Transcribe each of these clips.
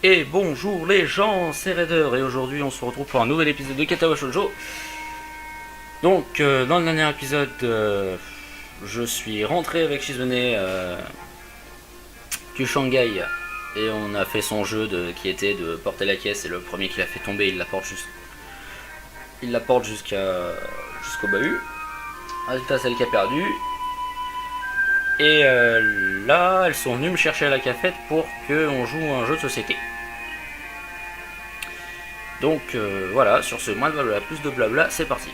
Et bonjour les gens, c'est Raider et aujourd'hui on se retrouve pour un nouvel épisode de Katawa Shoujo. Donc dans le dernier épisode, je suis rentré avec Shizune du Shanghai et on a fait son jeu qui était de porter la caisse et le premier qui l'a fait tomber il la porte jusqu'au bahut. Résultat c'est elle qui a perdu. Et là elles sont venues me chercher à la cafette pour qu'on joue à un jeu de société. Donc voilà, sur ce, moins de blabla, plus de blabla, c'est parti.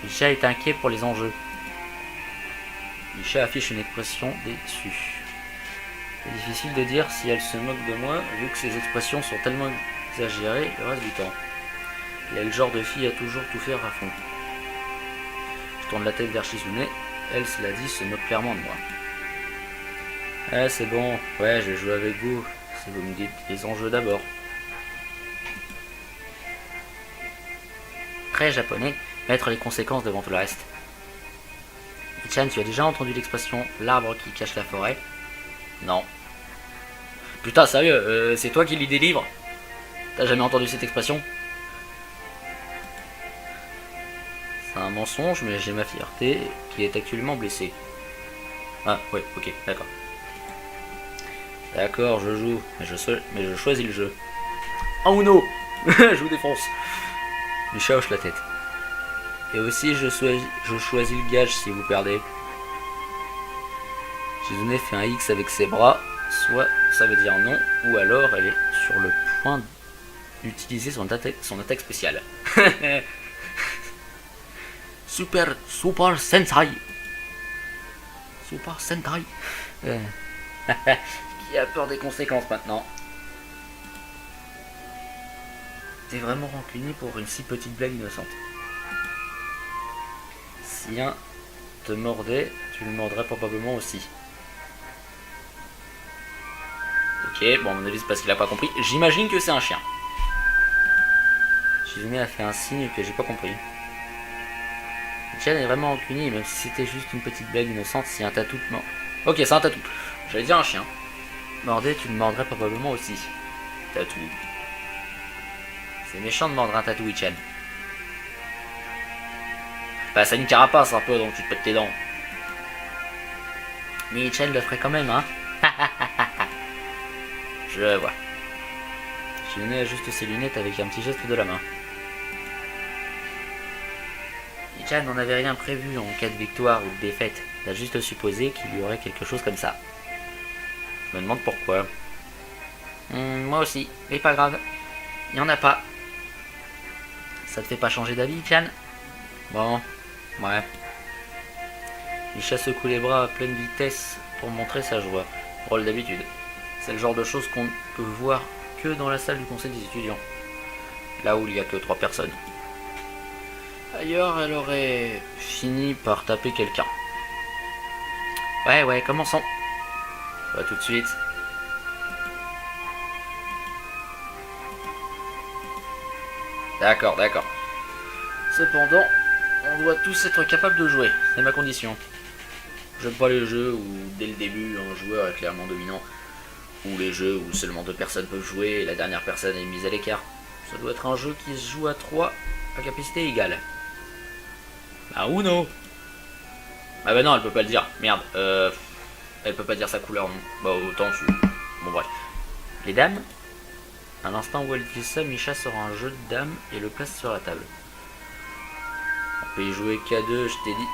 Misha est inquiet pour les enjeux. Misha affiche une expression déçue. C'est difficile de dire si elle se moque de moi, vu que ses expressions sont tellement exagérées le reste du temps. Elle est le genre de fille à toujours tout faire à fond. Je tourne la tête vers Shizune, elle, cela dit, se moque clairement de moi. C'est bon, ouais, je vais jouer avec vous, si vous me dites les enjeux d'abord. Très japonais, mettre les conséquences devant tout le reste. Ichan, tu as déjà entendu l'expression l'arbre qui cache la forêt? Non. Putain, sérieux, c'est toi qui lis des livres? T'as jamais entendu cette expression? C'est un mensonge, mais j'ai ma fierté qui est actuellement blessée. Ah, ouais, ok, d'accord. D'accord, je joue, mais je choisis le jeu. Oh no. Je vous défonce. Misha hoche la tête. Et aussi, je choisis le gage si vous perdez. Shizune fait un X avec ses bras, soit ça veut dire non, ou alors elle est sur le point d'utiliser son attaque spéciale. Super Sentai. Super Sentai. Qui a peur des conséquences maintenant? T'es vraiment rancunier pour une si petite blague innocente. Si un te mordait, tu le mordrais probablement aussi. Ok, bon, à mon avis, c'est parce qu'il a pas compris. J'imagine que c'est un chien. Shizune a fait un signe que j'ai pas compris. Ichan est vraiment rancunier, même si c'était juste une petite blague innocente, si un tatou te mord. Ok, c'est un tatou. J'allais dire un chien. Mordais, tu le mordrais probablement aussi. Tatou. C'est méchant de mordre un tatou, Ichan. Bah, ça a une carapace un peu, donc tu te pètes tes dents. Mais Ichan le ferait quand même, hein. Je vois. Shizune ajuste ses lunettes avec un petit geste de la main. Ichan n'en avait rien prévu en cas de victoire ou de défaite. Il a juste supposé qu'il y aurait quelque chose comme ça. Je me demande pourquoi. Moi aussi, mais pas grave. Il n'y en a pas. Ça te fait pas changer d'avis, Ichan? Bon, ouais. Misha secoue les bras à pleine vitesse pour montrer sa joie. Rôle d'habitude. C'est le genre de choses qu'on ne peut voir que dans la salle du conseil des étudiants. Là où il n'y a que 3 personnes. Ailleurs, elle aurait fini par taper quelqu'un. Ouais, commençons. Pas tout de suite. D'accord. Cependant, on doit tous être capables de jouer. C'est ma condition. J'aime pas les jeux où, dès le début, un joueur est clairement dominant. Ou les jeux où seulement 2 personnes peuvent jouer et la dernière personne est mise à l'écart. Ça doit être un jeu qui se joue à 3 à capacité égale. Bah Uno. Ah bah non, elle peut pas le dire. Merde. Elle peut pas dire sa couleur. Non. Bah autant tu... Bon bref. Les dames. À l'instant où elle dit ça, Misha sort un jeu de dames et le place sur la table. On peut y jouer qu'à 2, je t'ai dit.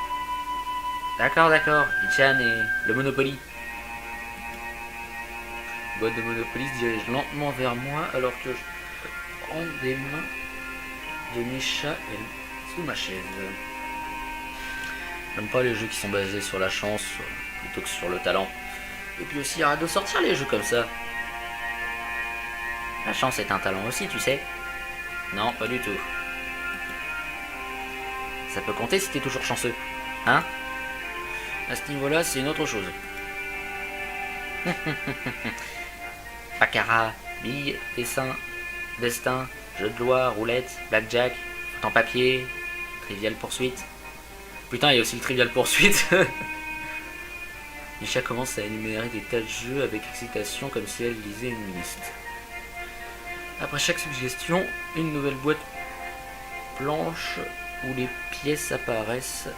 D'accord. Ichan et le Monopoly. La boîte de Monopoly se dirige lentement vers moi alors que je prends des mains de Misha et sous ma chaise. J'aime pas les jeux qui sont basés sur la chance plutôt que sur le talent. Et puis aussi, arrête de sortir les jeux comme ça. La chance est un talent aussi, tu sais. Non, pas du tout. Ça peut compter si t'es toujours chanceux. Hein? À ce niveau-là, c'est une autre chose. Baccarat, billes, destin, jeu de loi, roulette, blackjack, foot en papier, trivial poursuite. Putain, il y a aussi le trivial poursuite. Misha commence à énumérer des tas de jeux avec excitation comme si elle lisait une liste. Après chaque suggestion, une nouvelle boîte blanche où les pièces apparaissent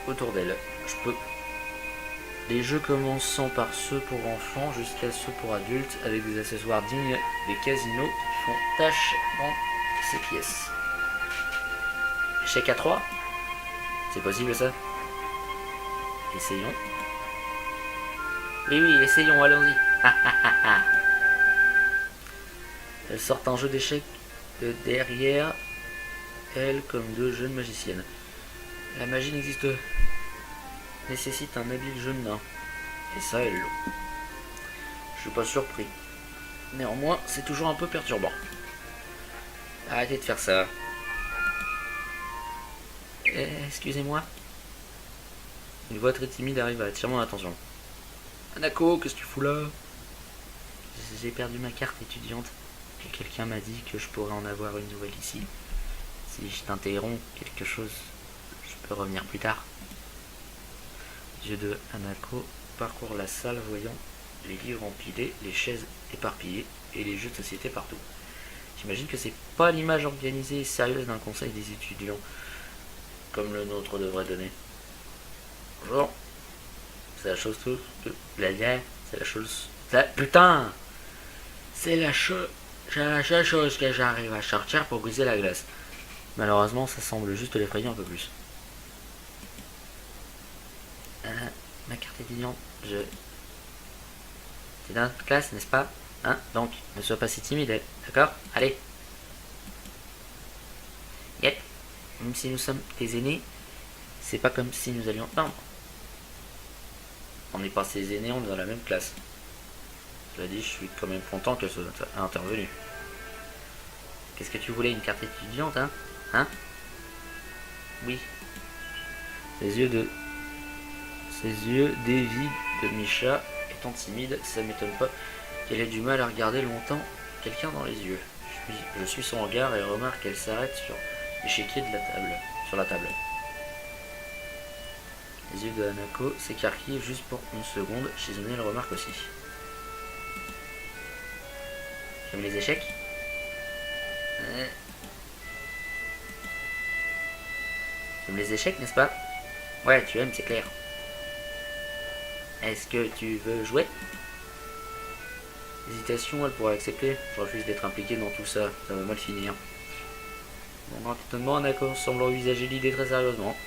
autour d'elle. Je peux. Les jeux commençant par ceux pour enfants jusqu'à ceux pour adultes avec des accessoires dignes des casinos qui font tâche dans ces pièces. Échec à 3 ? C'est possible ça ? Essayons. Oui, essayons, allons-y. Elle sort un jeu d'échecs de derrière elle comme deux jeunes magiciennes. La magie nécessite un habile jeune nain. Et ça, elle l'ont. Je suis pas surpris. Néanmoins, c'est toujours un peu perturbant. Arrêtez de faire ça. Excusez-moi. Une voix très timide arrive à attirer mon attention. Anako, qu'est-ce que tu fous là? J'ai perdu ma carte étudiante. Et quelqu'un m'a dit que je pourrais en avoir une nouvelle ici. Si je t'interromps quelque chose, je peux revenir plus tard. Les yeux de Anako parcourent la salle voyant les livres empilés, les chaises éparpillées et les jeux de société partout. J'imagine que c'est pas l'image organisée et sérieuse d'un conseil des étudiants comme le nôtre devrait donner. Bonjour. C'est la chose toute. C'est la chose. Putain. C'est la seule chose que j'arrive à sortir pour briser la glace. Malheureusement, ça semble juste l'effrayer un peu plus. Ma carte étudiante, T'es dans notre classe, n'est-ce pas? Hein? Donc, ne sois pas si timide, d'accord? Allez. Yep. Même si nous sommes tes aînés, c'est pas comme si nous allions peindre. On n'est pas ses aînés, on est dans la même classe. Cela dit, je suis quand même content qu'elle soit intervenue. Qu'est-ce que tu voulais, une carte étudiante, hein? Hein? Oui. Ses yeux dévides de Misha étant timide, ça m'étonne pas qu'elle ait du mal à regarder longtemps quelqu'un dans les yeux. Je suis son regard et remarque qu'elle s'arrête sur l'échiquier de la table, sur la table. Les yeux de Hanako s'écarquillent juste pour une seconde. Shizune le remarque aussi. Tu aimes les échecs? Tu aimes les échecs, n'est-ce pas? Ouais, tu aimes, c'est clair. Est-ce que tu veux jouer? Hésitation, elle pourrait accepter. Je refuse d'être impliqué dans tout ça. Ça va mal finir. Mon étonnement, Hanako semble envisager l'idée très sérieusement.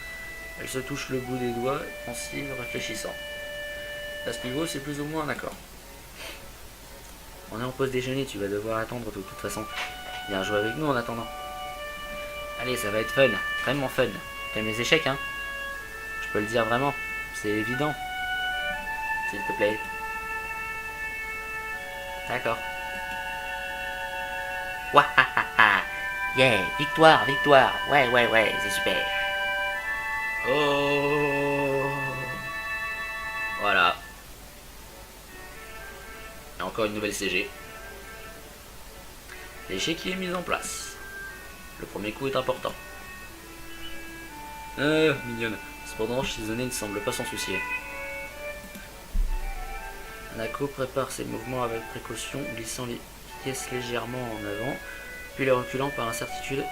Elle se touche le bout des doigts, pensive, réfléchissant. À ce niveau, c'est plus ou moins un accord. On est en pause déjeuner, tu vas devoir attendre de toute façon. Viens jouer avec nous en attendant. Allez, ça va être fun, vraiment fun. T'aimes les échecs, hein? Je peux le dire vraiment, c'est évident. S'il te plaît. D'accord. Wahahaha. Yeah, victoire, victoire. Ouais, c'est super. Oh. Voilà. Et encore une nouvelle CG. L'échec est mis en place. Le premier coup est important. Mignonne. Cependant, Shizune ne semble pas s'en soucier. Hanako prépare ses mouvements avec précaution, glissant les pièces légèrement en avant, puis les reculant par incertitude,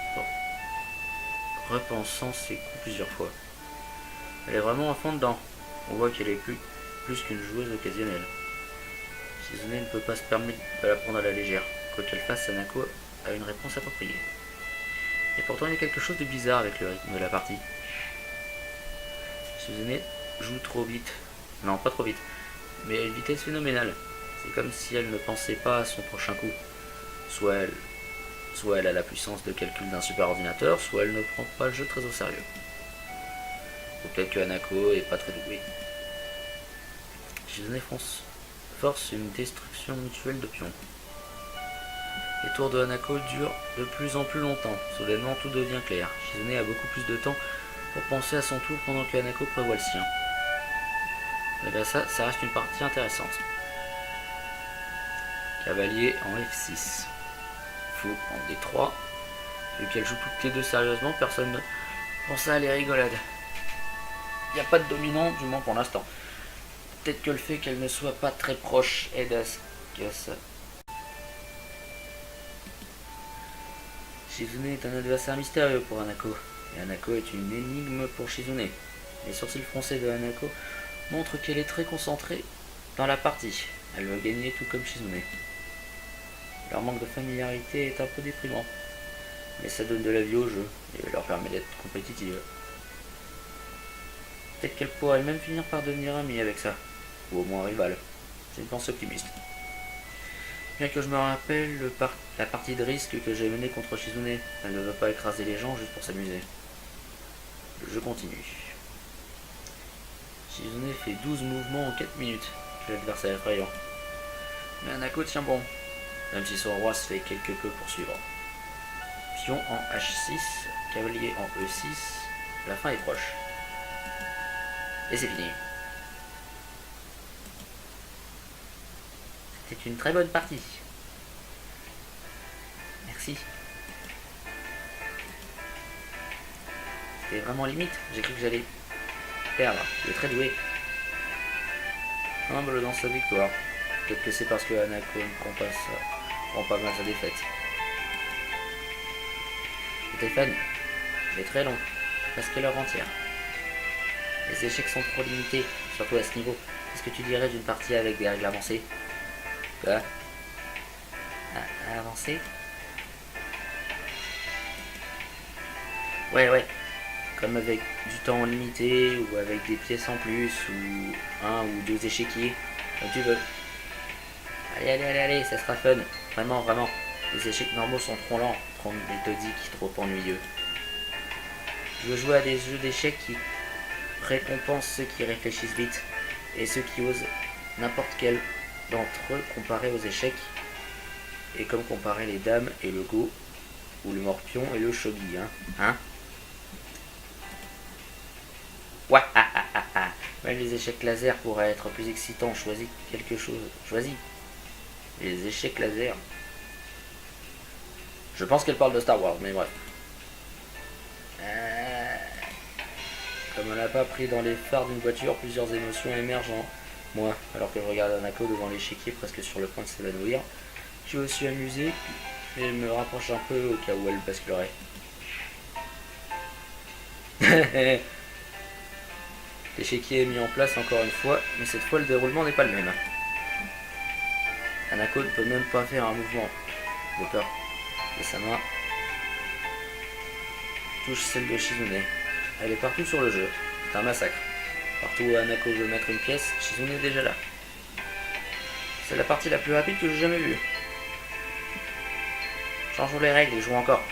repensant ses coups plusieurs fois. Elle est vraiment à fond dedans. On voit qu'elle est plus qu'une joueuse occasionnelle. Shizune ne peut pas se permettre de la prendre à la légère. Quoi qu'elle fasse, Hanako a une réponse appropriée. Et pourtant, il y a quelque chose de bizarre avec le rythme de la partie. Shizune joue trop vite. Non, pas trop vite, mais à une vitesse phénoménale. C'est comme si elle ne pensait pas à son prochain coup. Soit elle a la puissance de calcul d'un superordinateur, soit elle ne prend pas le jeu très au sérieux. Ou peut-être que Hanako est pas très douée. Shizune force une destruction mutuelle de pions. Les tours de Hanako durent de plus en plus longtemps. Soudainement, tout devient clair. Shizune a beaucoup plus de temps pour penser à son tour pendant que Hanako prévoit le sien. Malgré ça, ça reste une partie intéressante. Cavalier en F6. Fou en D3. Vu qu'elle joue toutes les deux sérieusement, personne ne pense à les rigolades. Il n'y a pas de dominant, du moins pour l'instant. Peut-être que le fait qu'elle ne soit pas très proche aide à ce que ça Shizune est un adversaire mystérieux pour Hanako, et Hanako est une énigme pour Shizune. Les sourcils froncés de Hanako montrent qu'elle est très concentrée dans la partie. Elle veut gagner tout comme Shizune. Leur manque de familiarité est un peu déprimant, mais ça donne de la vie au jeu et leur permet d'être compétitive. Peut-être qu'elle pourrait même finir par devenir amie avec ça, ou au moins rivale. C'est une pensée optimiste. Bien que je me rappelle la partie de risque que j'ai menée contre Shizune, elle ne veut pas écraser les gens juste pour s'amuser. Le jeu continue. Shizune fait 12 mouvements en 4 minutes. L'adversaire effrayant. Mais Hanako tient bon, même si son roi se fait quelque peu poursuivre. Pion en H6, cavalier en E6, la fin est proche. Et c'est fini. C'était une très bonne partie. Merci. C'était vraiment limite, j'ai cru que j'allais perdre. Il est très doué. Humble dans sa victoire. Peut-être que c'est parce que Hanako ne prend pas mal sa défaite. Le téléphone, il est très long, presque l'heure entière. Les échecs sont trop limités, surtout à ce niveau. Qu'est-ce que tu dirais d'une partie avec des règles avancées? Quoi? Avancées? Ouais. Comme avec du temps limité, ou avec des pièces en plus, ou un ou deux échiquiers, comme tu veux. Allez, ça sera fun. Vraiment. Les échecs normaux sont trop lents, trop méthodiques, trop ennuyeux. Je veux jouer à des jeux d'échecs qui récompensent ceux qui réfléchissent vite, et ceux qui osent n'importe quel d'entre eux comparé aux échecs, et comme comparer les dames et le go, ou le morpion et le shogi, hein. Ouais, même les échecs laser pourraient être plus excitants. Choisis quelque chose. Choisis. Les échecs laser. Je pense qu'elle parle de Star Wars, mais bref. Comme on n'a pas pris dans les phares d'une voiture, plusieurs émotions émergent en moi, alors que je regarde Hanako devant l'échiquier presque sur le point de s'évanouir. Je suis aussi amusé, mais je me rapproche un peu au cas où elle basculerait. L'échiquier est mis en place encore une fois, mais cette fois le déroulement n'est pas le même. Hanako ne peut même pas faire un mouvement de peur. Et sa main touche celle de Shizune. Elle est partout sur le jeu. C'est un massacre. Partout où Hanako veut mettre une pièce, Shizune est déjà là. C'est la partie la plus rapide que j'ai jamais vue. Changeons les règles et jouons encore.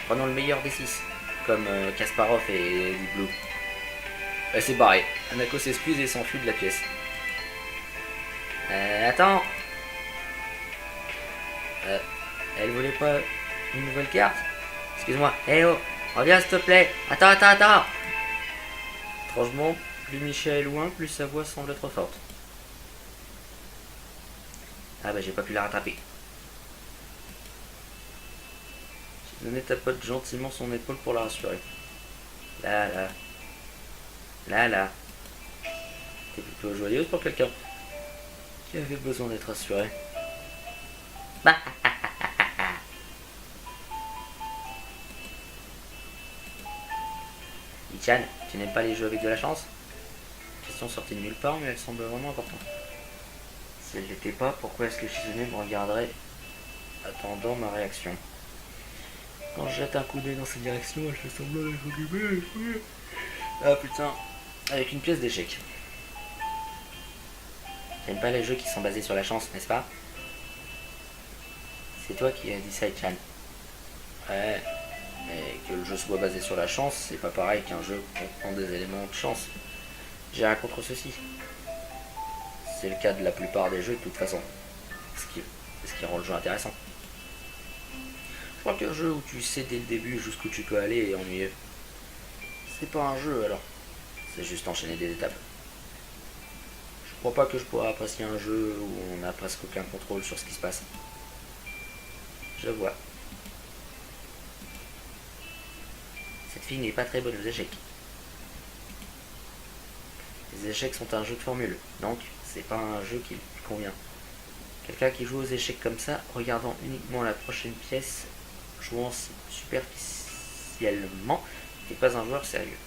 Prenons le meilleur des 6, comme Kasparov et Deep Blue. Elle s'est barrée. Hanako s'excuse et s'enfuit de la pièce. Attends. Elle voulait pas une nouvelle carte? Excuse-moi. Oh, reviens s'il te plaît. Attends. Étrangement, plus Micha est loin, plus sa voix semble être forte. Ah bah j'ai pas pu la rattraper. Shizune tapote gentiment son épaule pour la rassurer. Là. T'es plutôt joyeuse pour quelqu'un qui avait besoin d'être rassuré. Bah. Ichan, tu n'aimes pas les jeux avec de la chance? Question sortie de nulle part, mais elle semble vraiment importante. Si elle n'était pas, pourquoi est-ce que Shizune me regarderait attendant ma réaction? Quand je jette un coup d'œil dans cette direction, elle fait semblant d'être occupée. Ah putain, avec une pièce d'échec. J'aime pas les jeux qui sont basés sur la chance, n'est-ce pas? C'est toi qui as dit ça, Ichan. Ouais, mais que le jeu soit basé sur la chance, c'est pas pareil qu'un jeu comprend des éléments de chance. J'ai rien contre ceci. C'est le cas de la plupart des jeux de toute façon. Ce qui rend le jeu intéressant. Je crois qu'un jeu où tu sais dès le début jusqu'où tu peux aller est ennuyeux. C'est pas un jeu alors. C'est juste enchaîner des étapes. Je crois pas que je pourrais apprécier un jeu où on n'a presque aucun contrôle sur ce qui se passe. Je vois. Cette fille n'est pas très bonne aux échecs. Les échecs sont un jeu de formule, donc c'est pas un jeu qui lui convient. Quelqu'un qui joue aux échecs comme ça, regardant uniquement la prochaine pièce, jouant superficiellement n'est pas un joueur sérieux.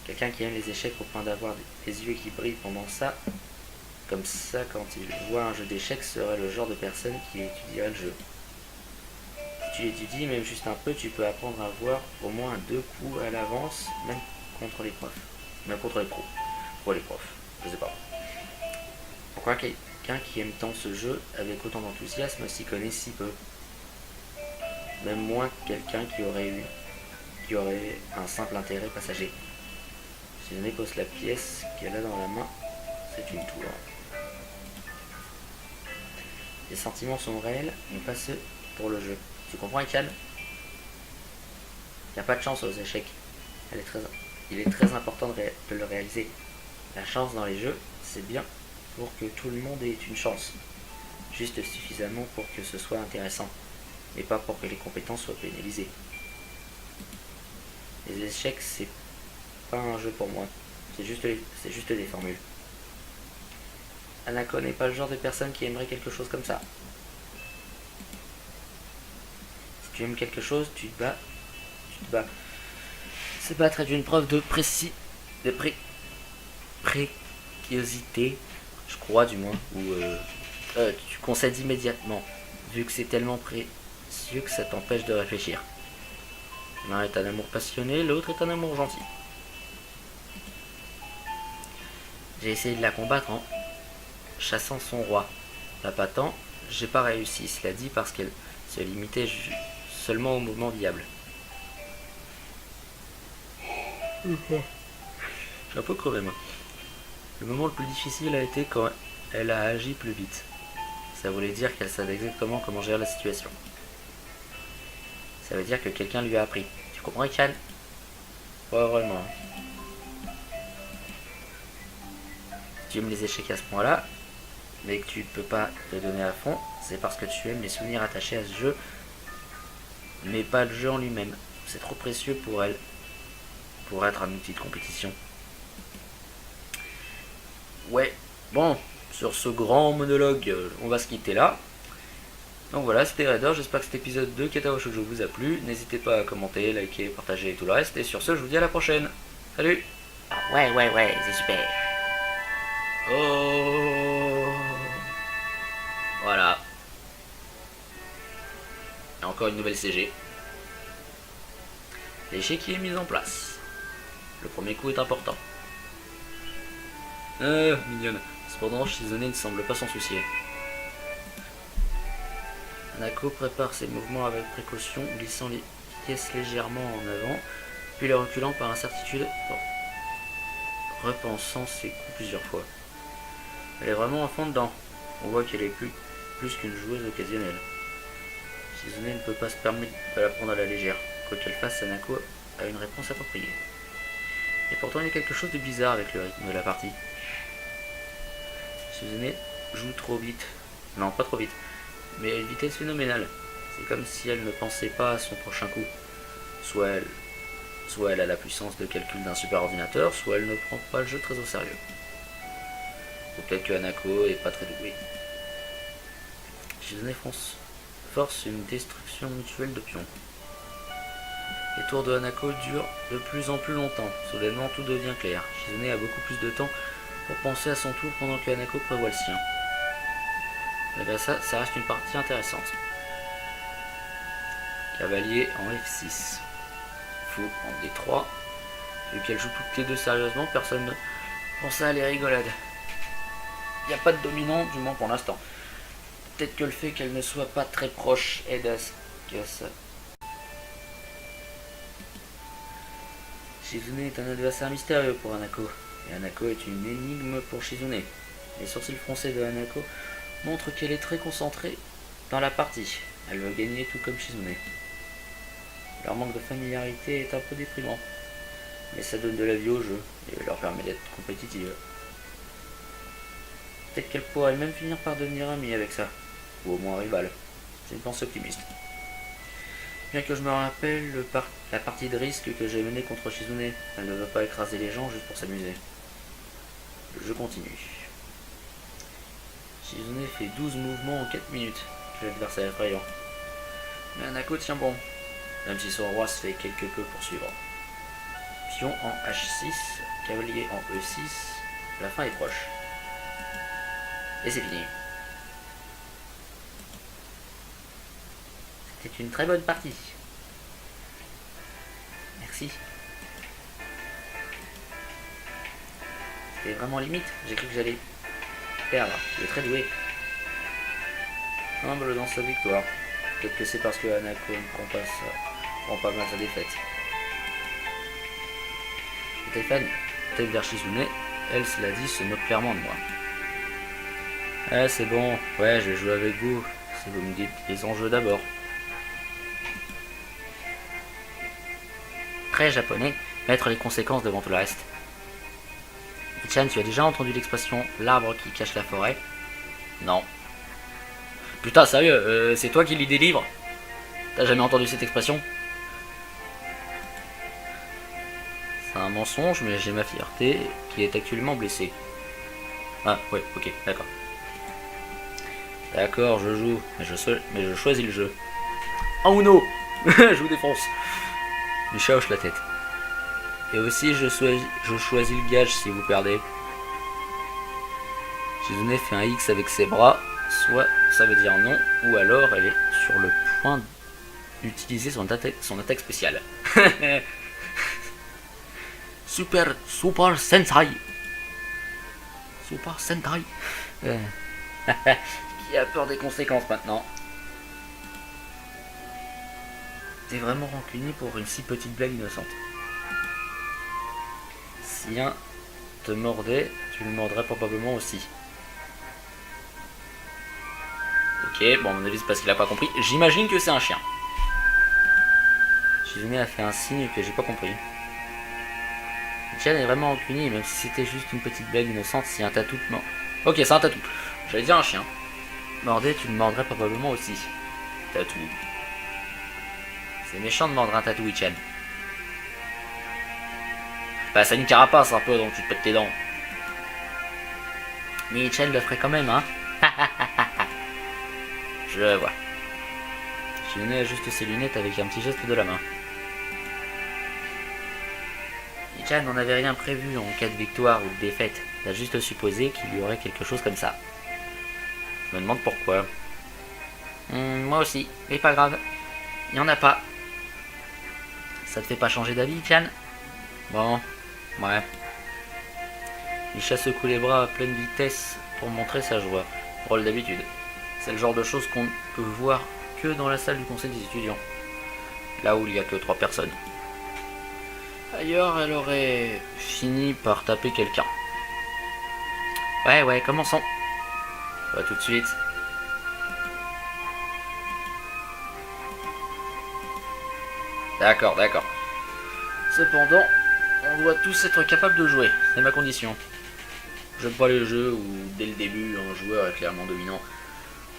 Quelqu'un qui aime les échecs au point d'avoir des yeux qui brillent comme ça quand il voit un jeu d'échecs serait le genre de personne qui étudierait le jeu. Si tu l'étudies même juste un peu, tu peux apprendre à voir au moins 2 coups à l'avance, même contre les profs. Même contre les pros. Pour les profs, je sais pas. Pourquoi quelqu'un qui aime tant ce jeu avec autant d'enthousiasme s'y connaît si peu? Même moins que quelqu'un qui aurait un simple intérêt passager. Si Shizune pose la pièce qu'elle a dans la main, c'est une tour. Les sentiments sont réels, mais pas ceux pour le jeu. Tu comprends, Ikan? Il n'y a pas de chance aux échecs. Il est très important de le réaliser. La chance dans les jeux, c'est bien pour que tout le monde ait une chance. Juste suffisamment pour que ce soit intéressant, mais pas pour que les compétences soient pénalisées. Les échecs, c'est pas un jeu pour moi. C'est juste des formules. Hanako n'est pas le genre de personne qui aimerait quelque chose comme ça. Si tu aimes quelque chose, tu te bats. Se battre est une preuve de préciosité, je crois du moins, ou tu concèdes immédiatement, vu que c'est tellement précieux que ça t'empêche de réfléchir. L'un est un amour passionné, l'autre est un amour gentil. J'ai essayé de la combattre en chassant son roi. Pas tant, j'ai pas réussi, cela dit parce qu'elle se limitait seulement au mouvement viable. Je suis un peu crevé moi. Le moment le plus difficile a été quand elle a agi plus vite. Ça voulait dire qu'elle savait exactement comment gérer la situation. Ça veut dire que quelqu'un lui a appris. Tu comprends, Ikan? Pas vraiment. Si tu aimes les échecs à ce point-là, mais que tu ne peux pas te donner à fond, c'est parce que tu aimes les souvenirs attachés à ce jeu, mais pas le jeu en lui-même. C'est trop précieux pour elle, pour être un outil de compétition. Ouais, bon, sur ce grand monologue, on va se quitter là. Donc voilà, c'était Raider, j'espère que cet épisode de Katawa Shoujo vous a plu. N'hésitez pas à commenter, liker, partager et tout le reste. Et sur ce, je vous dis à la prochaine. Salut! Ouais, c'est super. Oh! Voilà. Et encore une nouvelle CG. L'échiquier est mis en place. Le premier coup est important. Mignonne. Cependant, Shizune ne semble pas s'en soucier. Hanako prépare ses mouvements avec précaution, glissant les pièces légèrement en avant, puis les reculant par incertitude, repensant ses coups plusieurs fois. Elle est vraiment à fond dedans. On voit qu'elle est plus qu'une joueuse occasionnelle. Shizune ne peut pas se permettre de la prendre à la légère. Quoi qu'elle fasse, Hanako a une réponse appropriée. Et pourtant, il y a quelque chose de bizarre avec le rythme de la partie. Shizune joue trop vite. Non, pas trop vite, mais à une vitesse phénoménale. C'est comme si elle ne pensait pas à son prochain coup. Soit elle a la puissance de calcul d'un superordinateur, soit elle ne prend pas le jeu très au sérieux. Ou peut-être que Hanako est pas très douée. Shizune force une destruction mutuelle de pions. Les tours de Hanako durent de plus en plus longtemps. Soudainement, tout devient clair. Shizune a beaucoup plus de temps pour penser à son tour pendant que Hanako prévoit le sien. Malgré ça, ça reste une partie intéressante. Cavalier en F6. Fou en D3. Vu qu'elle joue toutes les deux sérieusement, personne ne pense à les rigolades. Il n'y a pas de dominant, du moins pour l'instant. Peut-être que le fait qu'elle ne soit pas très proche aide à ce que ça. Shizune est un adversaire mystérieux pour Hanako, et Hanako est une énigme pour Shizune. Les sourcils froncés de Hanako montrent qu'elle est très concentrée dans la partie. Elle veut gagner tout comme Shizune. Leur manque de familiarité est un peu déprimant, mais ça donne de la vie au jeu et leur permet d'être compétitive. Peut-être qu'elle pourrait même finir par devenir amie avec ça, ou au moins rivale. C'est une pensée optimiste. Bien que je me rappelle la partie de risque que j'ai menée contre Shizune, elle ne veut pas écraser les gens juste pour s'amuser. Le jeu continue. Shizune fait 12 mouvements en 4 minutes. L'adversaire effrayant. Mais Anako tient bon, même si son roi se fait quelque peu poursuivre. Pion en H6, cavalier en E6, la fin est proche. Et c'est fini. C'était une très bonne partie. Merci. C'était vraiment limite, j'ai cru que j'allais perdre. Il est très doué. Humble dans sa victoire. Peut-être que c'est parce que Anako ne prend pas mal sa défaite. Stéphane, tête vers Shizune, elle, cela dit, se moque clairement de moi. C'est bon, ouais, je vais jouer avec vous, si vous me dites les enjeux d'abord. Très japonais, mettre les conséquences devant tout le reste. Ichan, tu as déjà entendu l'expression l'arbre qui cache la forêt? Non. Putain, sérieux, c'est toi qui lis des livres? T'as jamais entendu cette expression? C'est un mensonge, mais j'ai ma fierté qui est actuellement blessée. Ah, ouais, ok, d'accord. D'accord, je joue, mais je choisis le jeu. Oh no. Je vous défonce. Micha hoche la tête. Et aussi, je choisis le gage si vous perdez. Shizune fait un X avec ses bras, soit ça veut dire non, ou alors elle est sur le point d'utiliser son attaque spéciale. Super Sentai. Super Sentai. Qui a peur des conséquences maintenant? T'es vraiment rancunier pour une si petite blague innocente. Si un te mordait, tu le mordrais probablement aussi. Ok, bon, à mon avis, c'est parce qu'il a pas compris. J'imagine que c'est un chien. Shizune a fait un signe que j'ai pas compris. Ichan est vraiment rancunier, même si c'était juste une petite blague innocente, si un tatou te mord. Ok, c'est un tatou. J'allais dire un chien. Mordais, tu le mordrais probablement aussi. Tatou. C'est méchant de mordre un tatou, Ichan. Bah, ça a une carapace un peu, donc tu te pètes tes dents. Mais Ichan le ferait quand même, hein. Je vois. Shizune ajuste ses lunettes avec un petit geste de la main. Ichan n'en avait rien prévu en cas de victoire ou de défaite. Il a juste supposé qu'il y aurait quelque chose comme ça. Je me demande pourquoi. Moi aussi, mais pas grave. Il n'y en a pas. Ça te fait pas changer d'avis, Ichan? Bon, ouais. Misha secoue les bras à pleine vitesse pour montrer sa joie. Rôle d'habitude. C'est le genre de choses qu'on ne peut voir que dans la salle du conseil des étudiants. Là où il n'y a que 3 personnes. Ailleurs, elle aurait fini par taper quelqu'un. Ouais, commençons. Pas tout de suite. D'accord. Cependant, on doit tous être capables de jouer. C'est ma condition. J'aime pas les jeux où, dès le début, un joueur est clairement dominant.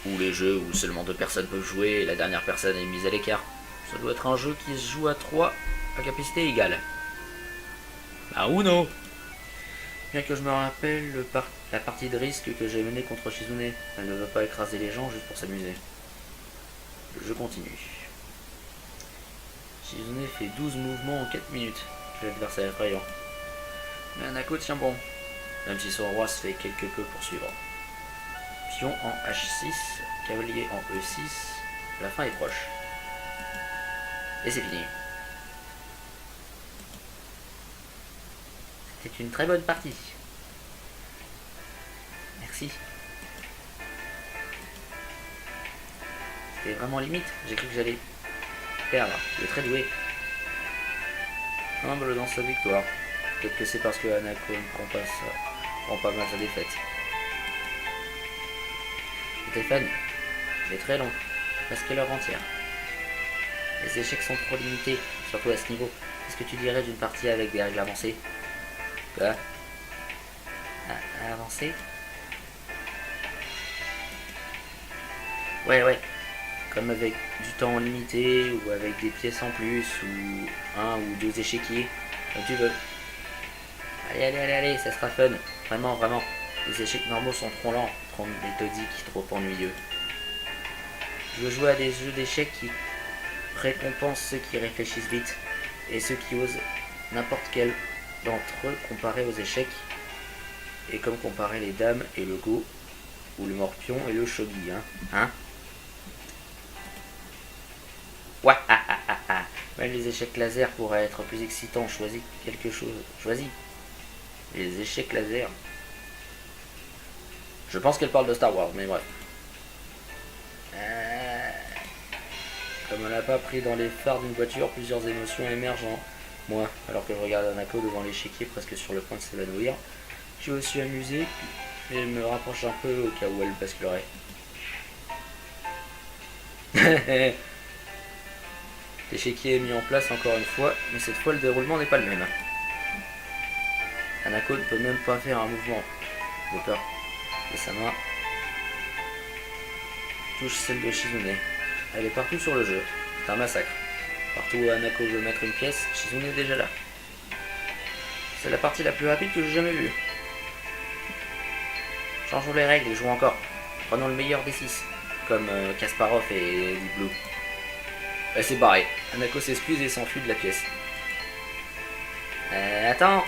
Ou les jeux où seulement 2 personnes peuvent jouer et la dernière personne est mise à l'écart. Ça doit être un jeu qui se joue à 3 à capacité égale. Bah Uno. Bien que je me rappelle la partie de risque que j'ai menée contre Shizune, elle ne va pas écraser les gens juste pour s'amuser. Le jeu continue. Shizune fait 12 mouvements en 4 minutes. L'adversaire effrayant. Mais Anako tient bon, même si son roi se fait quelque peu poursuivre. Pion en H6, cavalier en E6, la fin est proche. Et c'est fini. C'était une très bonne partie. Merci. C'était vraiment limite, j'ai cru que j'allais perdre. Il est très doué. Humble dans sa victoire. Peut-être que c'est parce que Anako ne prend pas mal sa défaite. Stéphane, c'est très long, presque l'heure entière. Les échecs sont trop limités, surtout à ce niveau. Qu'est-ce que tu dirais d'une partie avec des règles avancées? Quoi? Avancer? Ouais. Comme avec du temps limité, ou avec des pièces en plus, ou 1 ou 2 échiquiers, comme tu veux. Allez, ça sera fun. Vraiment. Les échecs normaux sont trop lents, trop méthodiques, trop ennuyeux. Je veux jouer à des jeux d'échecs qui récompense ceux qui réfléchissent vite et ceux qui osent n'importe quel d'entre eux comparé aux échecs, et comme comparer les dames et le go, ou le morpion et le shogi, hein. Ouais, même les échecs laser pourraient être plus excitants. Choisis quelque chose. Choisis. Les échecs laser. Je pense qu'elle parle de Star Wars, mais bref. Comme elle n'a pas pris dans les phares d'une voiture, plusieurs émotions émergent en moi, alors que je regarde Hanako devant l'échiquier presque sur le point de s'évanouir. Je suis aussi amusé et me rapproche un peu au cas où elle basculerait. L'échiquier est mis en place encore une fois, mais cette fois le déroulement n'est pas le même. Hanako ne peut même pas faire un mouvement de peur de sa main. Touche celle de Shizune. Elle est partout sur le jeu. C'est un massacre. Partout où Hanako veut mettre une pièce, Shizune est déjà là. C'est la partie la plus rapide que j'ai jamais vue. Changeons les règles et jouons encore. Prenons le meilleur des 6, comme Kasparov et Deep Blue. Elle s'est barrée. Hanako s'excuse et s'enfuit de la pièce. Attends.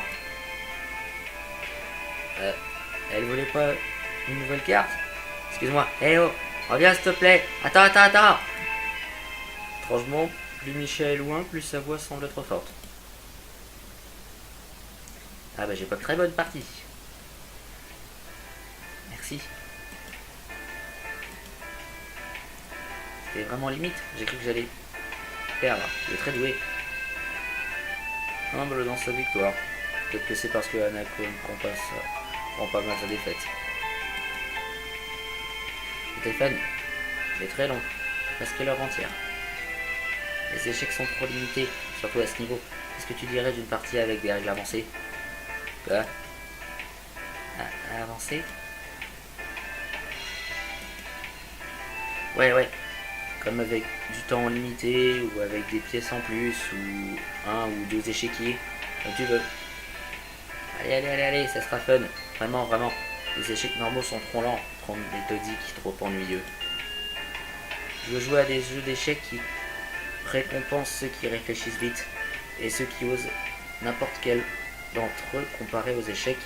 Elle voulait pas une nouvelle carte? Excuse-moi. Eh oh, reviens s'il te plaît. Attends. Étrangement, plus Micha est loin, plus sa voix semble être forte. Ah bah j'ai pas très bonne partie. Merci. C'était vraiment limite. J'ai cru que j'allais perdre. Il est très doué. Humble dans sa victoire. Peut-être que c'est parce que Hanako ne prend pas mal sa défaite. C'était fun, mais très long, presque l'heure entière. Les échecs sont trop limités, surtout à ce niveau. Qu'est-ce que tu dirais d'une partie avec des règles avancées? Quoi? Avancées? Ouais. Comme avec du temps limité, ou avec des pièces en plus, ou un ou deux échiquiers, comme tu veux. Allez, ça sera fun. Vraiment. Les échecs normaux sont trop lents, trop méthodiques, trop ennuyeux. Je veux jouer à des jeux d'échecs qui récompensent ceux qui réfléchissent vite, et ceux qui osent n'importe quel d'entre eux comparé aux échecs,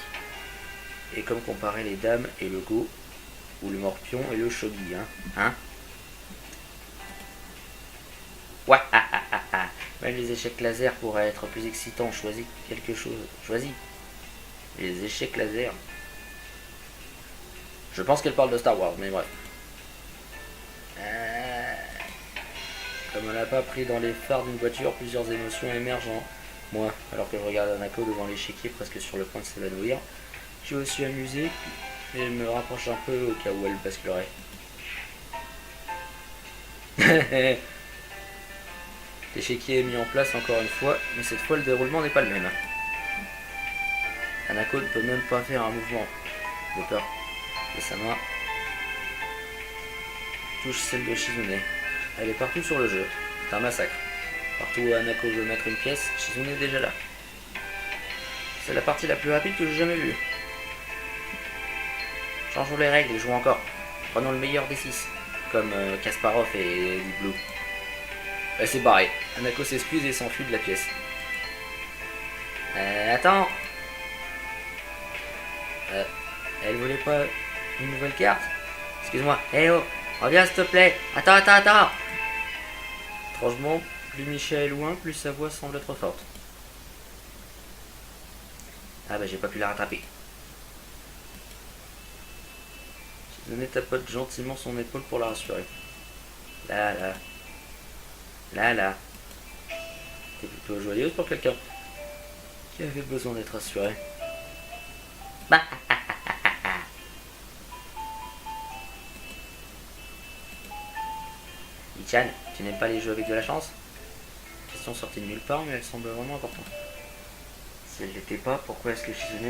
et comme comparer les dames et le go, ou le morpion et le shogi, hein. Ouais, même les échecs laser pourraient être plus excitants. Choisis quelque chose. Choisis. Les échecs laser. Je pense qu'elle parle de Star Wars, mais bref. Comme elle n'a pas pris dans les phares d'une voiture, plusieurs émotions émergent en moi, alors que je regarde Hanako devant l'échiquier presque sur le point de s'évanouir. Je suis aussi amusé et me rapproche un peu au cas où elle basculerait. L'échiquier est mis en place encore une fois, mais cette fois le déroulement n'est pas le même. Hanako ne peut même pas faire un mouvement de peur de sa main. Touche celle de Shizune. Elle est partout sur le jeu. C'est un massacre. Partout où Hanako veut mettre une pièce, Shizune est déjà là. C'est la partie la plus rapide que j'ai jamais vue. Changeons les règles et jouons encore. Prenons le meilleur des 6, comme Kasparov et Deep Blue. Elle s'est barrée. Hanako s'excuse et s'enfuit de la pièce. Attends. Elle voulait pas une nouvelle carte? Excuse-moi. Eh oh, reviens s'il te plaît. Attends. Étrangement, plus Micha est loin, plus sa voix semble être forte. Ah bah j'ai pas pu la rattraper. Shizune tapote gentiment son épaule pour la rassurer. Là. T'es plutôt joyeuse pour quelqu'un qui avait besoin d'être rassuré. Bah. Ichan, tu n'aimes pas les jeux avec de la chance? Question sortie de nulle part, mais elle semble vraiment importante. Si elle l'était pas, pourquoi est-ce que Shizune